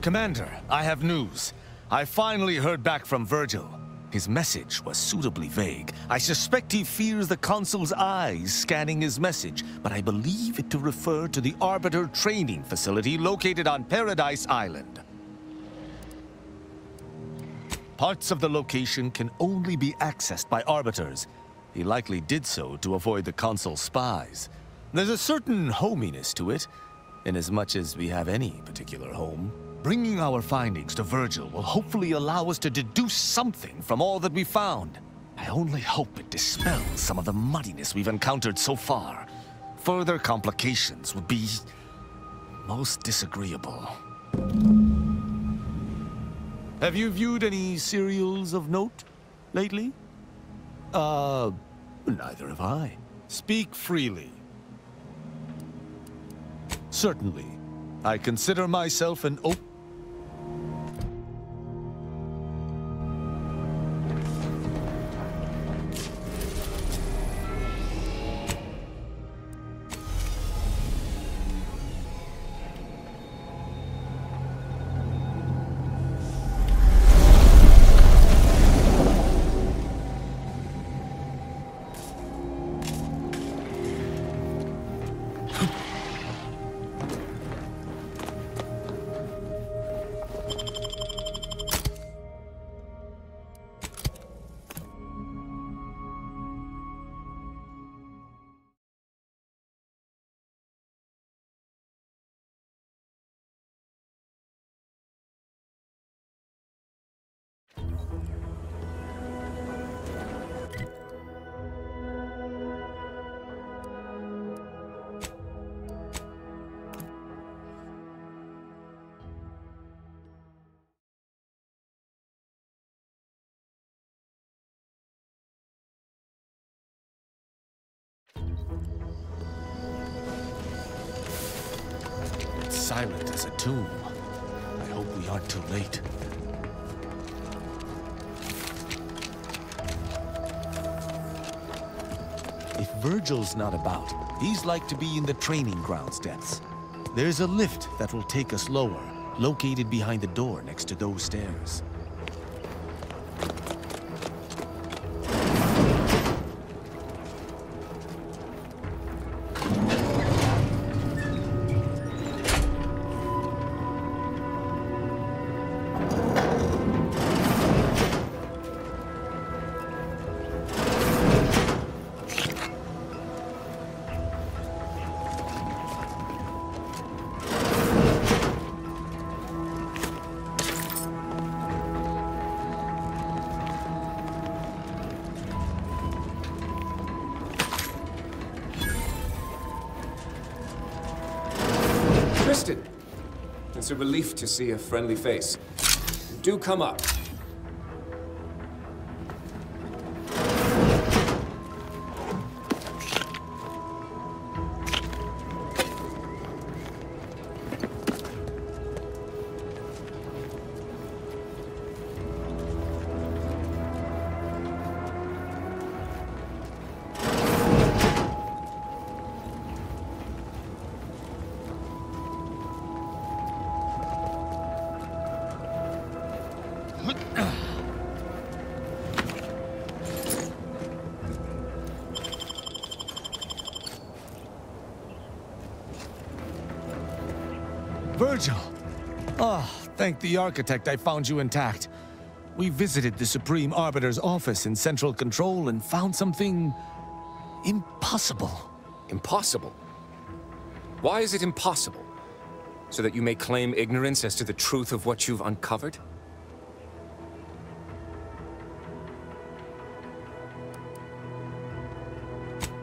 Commander, I have news. I finally heard back from Virgil. His message was suitably vague. I suspect he fears the Consul's eyes scanning his message, but I believe it to refer to the Arbiter training facility located on Paradise Island. Parts of the location can only be accessed by Arbiters. He likely did so to avoid the Consul's spies. There's a certain hominess to it, inasmuch as we have any particular home. Bringing our findings to Virgil will hopefully allow us to deduce something from all that we found. I only hope it dispels some of the muddiness we've encountered so far. Further complications would be most disagreeable. Have you viewed any serials of note lately? Neither have I. Speak freely. Certainly. I consider myself an open... Silent as a tomb. I hope we aren't too late. If Virgil's not about, he's like to be in the training grounds depths. There's a lift that will take us lower, located behind the door next to those stairs. It's a relief to see a friendly face. Do come up. Virgil! Ah, thank the architect I found you intact. We visited the Supreme Arbiter's office in Central Control and found something... impossible. Impossible? Why is it impossible? So that you may claim ignorance as to the truth of what you've uncovered?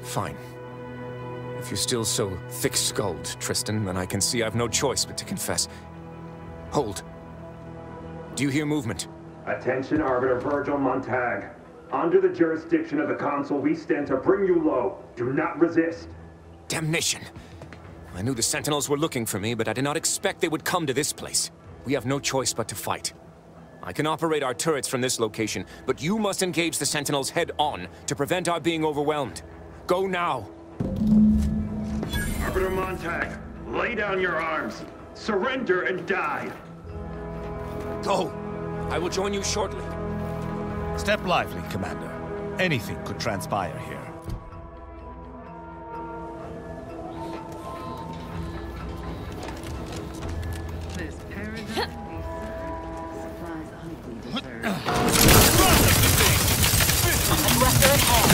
Fine. If you're still so thick-skulled, Tristan, then I can see I've no choice but to confess. Hold. Do you hear movement? Attention, Arbiter Virgil Montag. Under the jurisdiction of the Consul, we stand to bring you low. Do not resist. Damnation! I knew the Sentinels were looking for me, but I did not expect they would come to this place. We have no choice but to fight. I can operate our turrets from this location, but you must engage the Sentinels head-on to prevent our being overwhelmed. Go now! Arbiter Montag, lay down your arms. Surrender and die. Go! I will join you shortly. Step lively, Commander. Anything could transpire here. This paradigm supplies amply deserved. Aggressor at hand.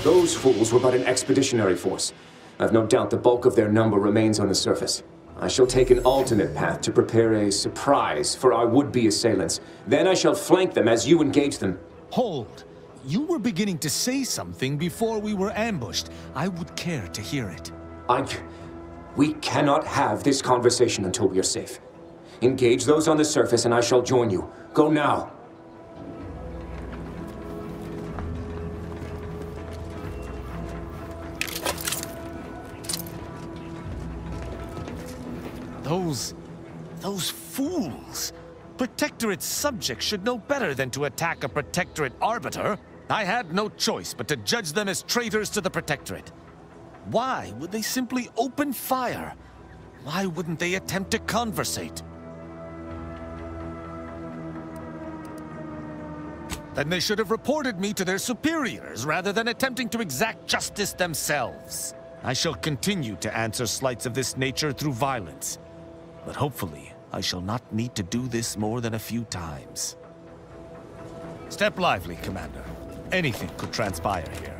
Those fools were but an expeditionary force. I've no doubt the bulk of their number remains on the surface. I shall take an alternate path to prepare a surprise for our would-be assailants. Then I shall flank them as you engage them. Hold. You were beginning to say something before we were ambushed. I would care to hear it. We cannot have this conversation until we are safe. Engage those on the surface and I shall join you. Go now. Those fools! Protectorate subjects should know better than to attack a Protectorate arbiter. I had no choice but to judge them as traitors to the Protectorate. Why would they simply open fire? Why wouldn't they attempt to conversate? Then they should have reported me to their superiors rather than attempting to exact justice themselves. I shall continue to answer slights of this nature through violence. But hopefully, I shall not need to do this more than a few times. Step lively, Commander. Anything could transpire here.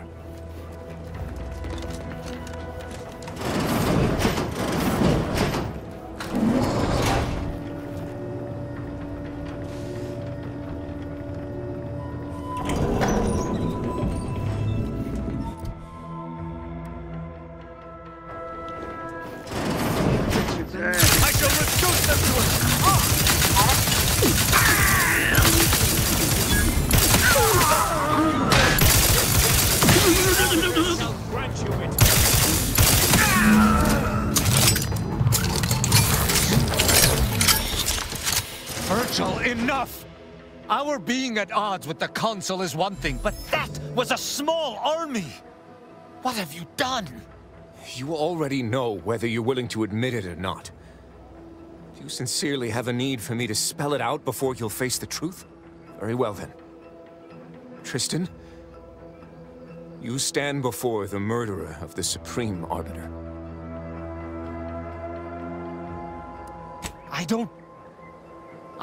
I shall reduce them to Virgil, enough! Our being at odds with the Consul is one thing, but that was a small army! What have you done? You already know whether you're willing to admit it or not. Do you sincerely have a need for me to spell it out before you'll face the truth? Very well then. Tristan, you stand before the murderer of the Supreme Arbiter.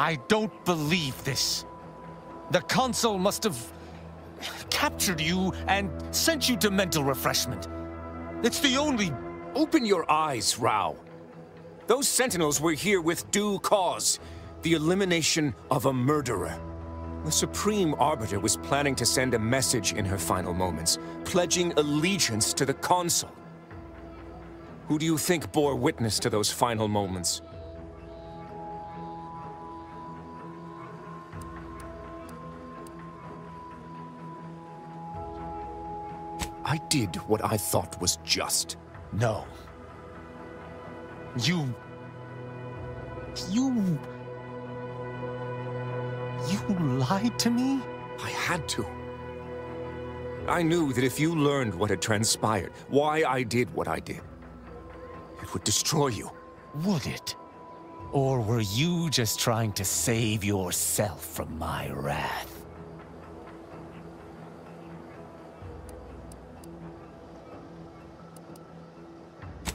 I don't believe this. The Consul must have captured you and sent you to mental refreshment. It's the only... Open your eyes, Rao. Those Sentinels were here with due cause. The elimination of a murderer. The Supreme Arbiter was planning to send a message in her final moments, pledging allegiance to the Consul. Who do you think bore witness to those final moments? I did what I thought was just. No. You lied to me? I had to. I knew that if you learned what had transpired, why I did what I did, it would destroy you. Would it? Or were you just trying to save yourself from my wrath?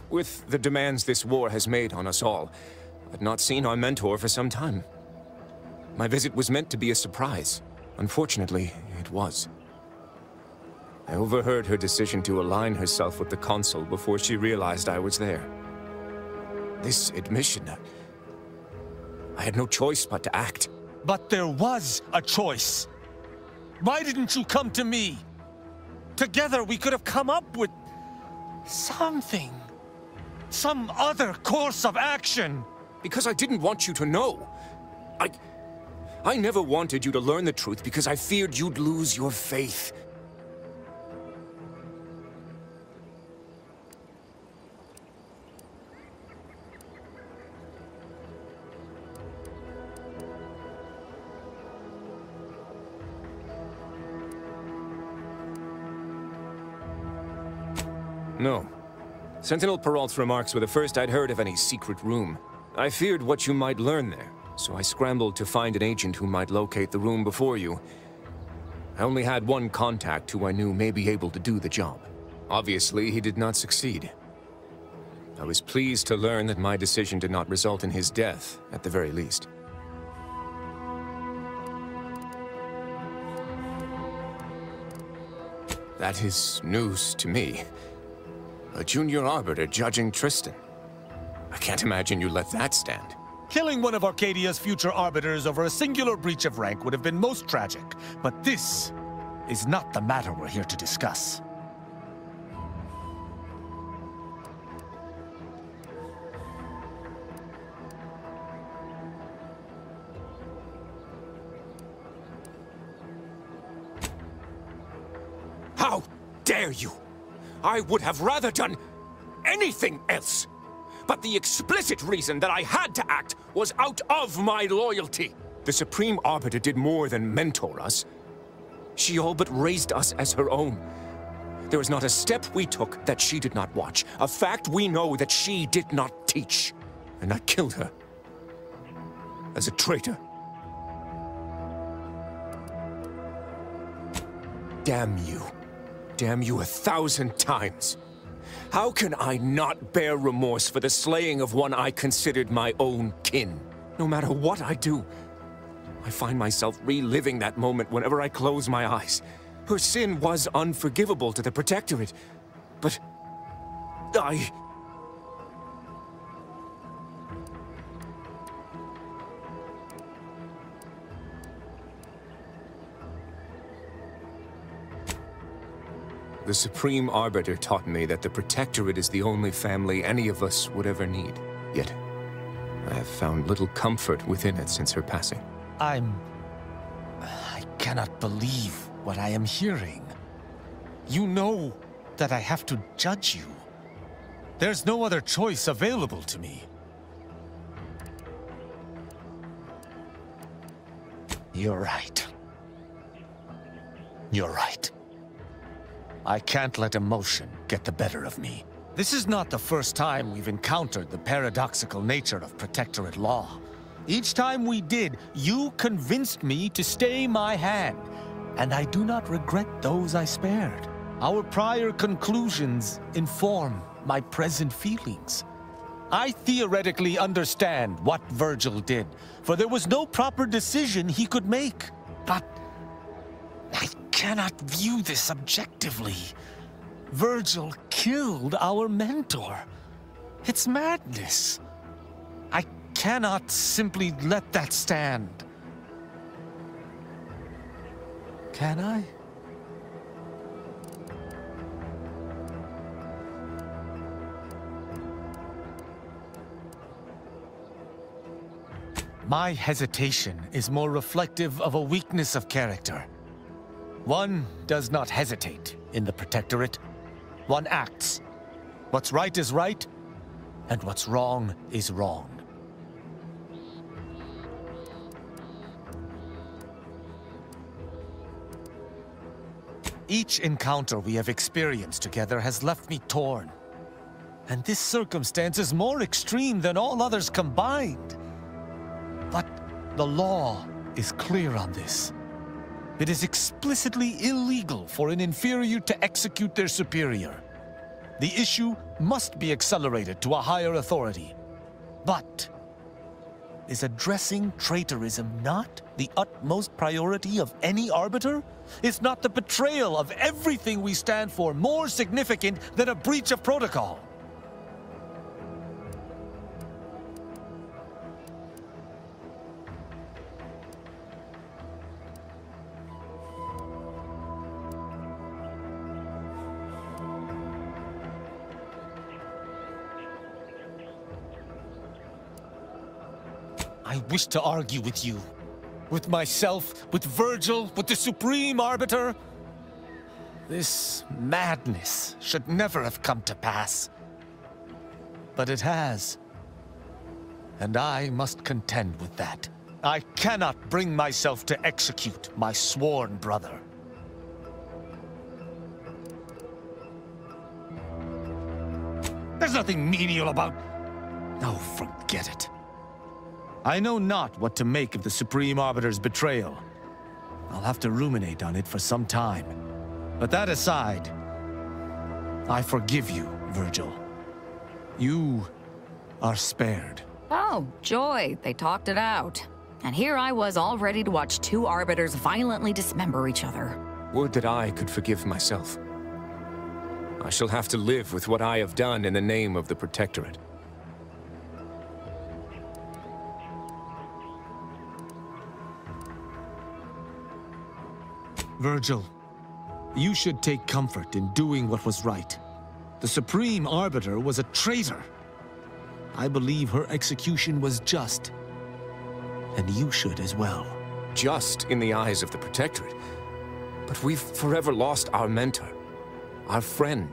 With the demands this war has made on us all, I'd not seen our mentor for some time. My visit was meant to be a surprise. Unfortunately, it was. I overheard her decision to align herself with the Consul before she realized I was there. This admission, I had no choice but to act. But there was a choice. Why didn't you come to me? Together we could have come up with something. Some other course of action! Because I didn't want you to know. I never wanted you to learn the truth because I feared you'd lose your faith. No. Sentinel Peralt's remarks were the first I'd heard of any secret room. I feared what you might learn there, so I scrambled to find an agent who might locate the room before you. I only had one contact who I knew may be able to do the job. Obviously, he did not succeed. I was pleased to learn that my decision did not result in his death, at the very least. That is news to me. A junior arbiter judging Tristan. I can't imagine you let that stand. Killing one of Arcadia's future arbiters over a singular breach of rank would have been most tragic, but this is not the matter we're here to discuss. How dare you! I would have rather done anything else. But the explicit reason that I had to act was out of my loyalty. The Supreme Arbiter did more than mentor us. She all but raised us as her own. There was not a step we took that she did not watch. A fact we know that she did not teach. And I killed her. As a traitor. Damn you. Damn you 1,000 times. How can I not bear remorse for the slaying of one I considered my own kin? No matter what I do, I find myself reliving that moment whenever I close my eyes. Her sin was unforgivable to the Protectorate, but The Supreme Arbiter taught me that the Protectorate is the only family any of us would ever need. Yet, I have found little comfort within it since her passing. I cannot believe what I am hearing. You know that I have to judge you. There's no other choice available to me. You're right. You're right. I can't let emotion get the better of me. This is not the first time we've encountered the paradoxical nature of Protectorate law. Each time we did, you convinced me to stay my hand, and I do not regret those I spared. Our prior conclusions inform my present feelings. I theoretically understand what Virgil did, for there was no proper decision he could make. But I cannot view this objectively. Virgil killed our mentor. It's madness. I cannot simply let that stand. Can I? My hesitation is more reflective of a weakness of character. One does not hesitate in the Protectorate. One acts. What's right is right, and what's wrong is wrong. Each encounter we have experienced together has left me torn. And this circumstance is more extreme than all others combined. But the law is clear on this. It is explicitly illegal for an inferior to execute their superior. The issue must be accelerated to a higher authority. But is addressing traitorism not the utmost priority of any arbiter? Is not the betrayal of everything we stand for more significant than a breach of protocol? I wish to argue with you. With myself, with Virgil, with the Supreme Arbiter. This madness should never have come to pass. But it has. And I must contend with that. I cannot bring myself to execute my sworn brother. There's nothing menial about... No, forget it. I know not what to make of the Supreme Arbiter's betrayal. I'll have to ruminate on it for some time. But that aside, I forgive you, Virgil. You are spared. Oh, joy. They talked it out. And here I was all ready to watch two arbiters violently dismember each other. Would that I could forgive myself. I shall have to live with what I have done in the name of the Protectorate. Virgil, you should take comfort in doing what was right. The Supreme Arbiter was a traitor. I believe her execution was just. And you should as well. Just in the eyes of the Protectorate. But we've forever lost our mentor, our friend.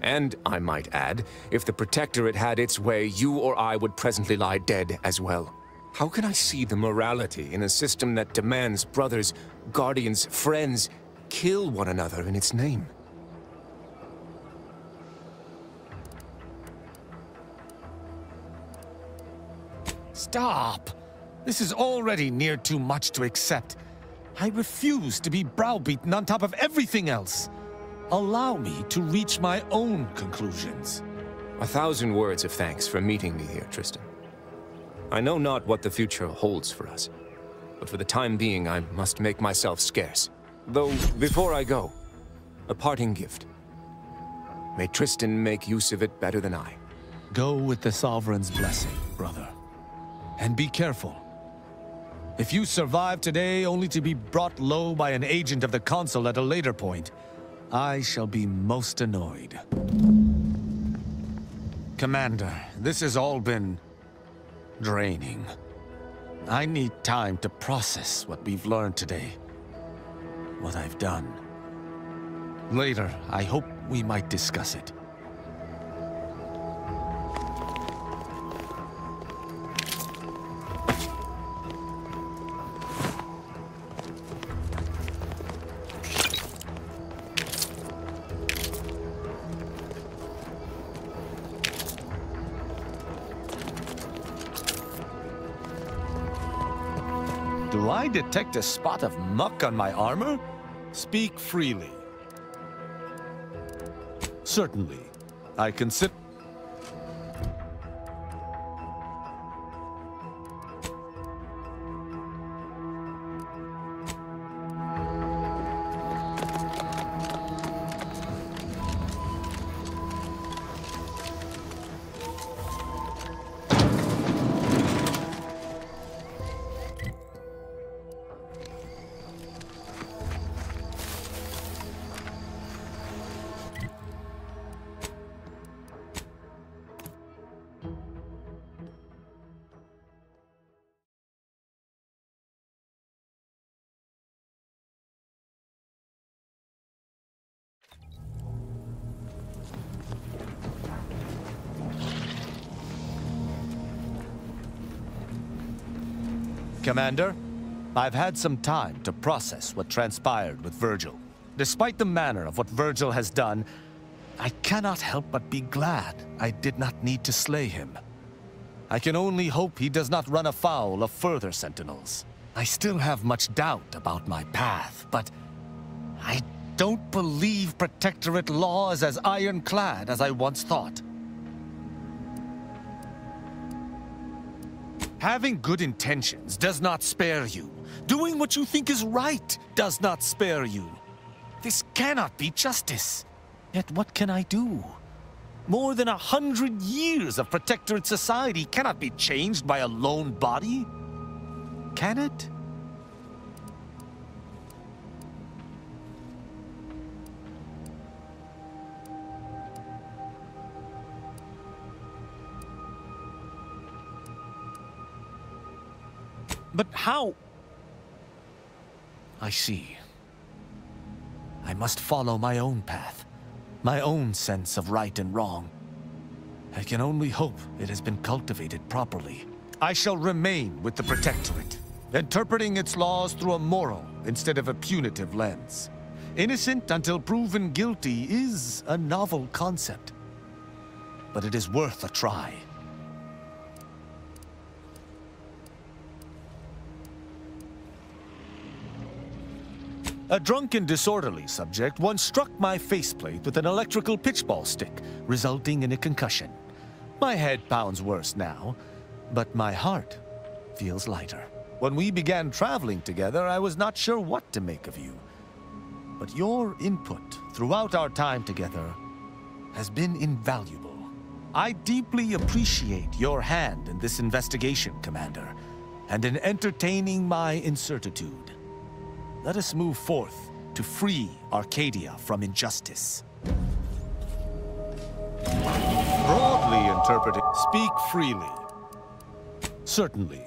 And, I might add, if the Protectorate had its way, you or I would presently lie dead as well. How can I see the morality in a system that demands brothers, guardians, friends kill one another in its name? Stop! This is already near too much to accept. I refuse to be browbeaten on top of everything else. Allow me to reach my own conclusions. 1,000 words of thanks for meeting me here, Tristan. I know not what the future holds for us, but for the time being I must make myself scarce. Though, before I go, a parting gift. May Tristan make use of it better than I. Go with the Sovereign's blessing, brother. And be careful. If you survive today only to be brought low by an agent of the Consul at a later point, I shall be most annoyed. Commander, this has all been draining. I need time to process what we've learned today. What I've done. Later, I hope we might discuss it. Do I detect a spot of muck on my armor? Speak freely. Certainly. I consider... Commander, I've had some time to process what transpired with Virgil. Despite the manner of what Virgil has done, I cannot help but be glad I did not need to slay him. I can only hope he does not run afoul of further sentinels. I still have much doubt about my path, but I don't believe Protectorate law is as ironclad as I once thought. Having good intentions does not spare you. Doing what you think is right does not spare you. This cannot be justice. Yet what can I do? More than 100 years of Protectorate society cannot be changed by a lone body. Can it? But how? I see. I must follow my own path, my own sense of right and wrong. I can only hope it has been cultivated properly. I shall remain with the Protectorate, interpreting its laws through a moral instead of a punitive lens. Innocent until proven guilty is a novel concept. but it is worth a try. A drunken, disorderly subject once struck my faceplate with an electrical pitchball stick, resulting in a concussion. My head pounds worse now, but my heart feels lighter. When we began traveling together, I was not sure what to make of you. But your input throughout our time together has been invaluable. I deeply appreciate your hand in this investigation, Commander, and in entertaining my incertitude. Let us move forth to free Arcadia from injustice. Broadly interpreted, speak freely. Certainly,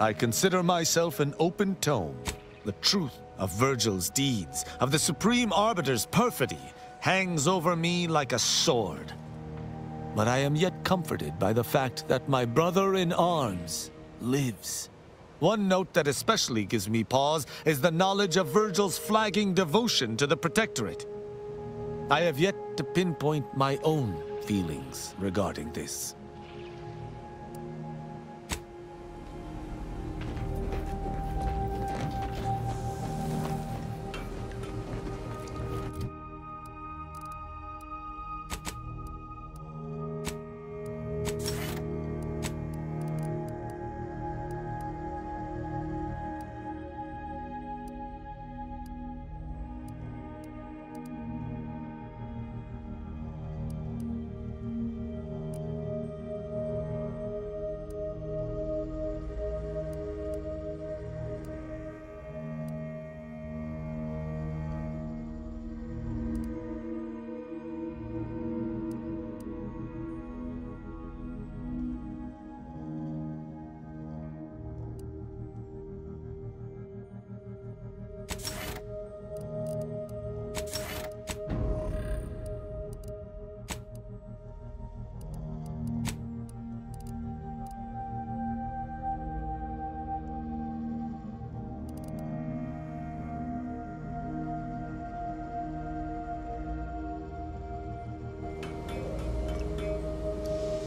I consider myself an open tome. The truth of Virgil's deeds, of the Supreme Arbiter's perfidy, hangs over me like a sword. But I am yet comforted by the fact that my brother in arms lives. One note that especially gives me pause is the knowledge of Virgil's flagging devotion to the Protectorate. I have yet to pinpoint my own feelings regarding this.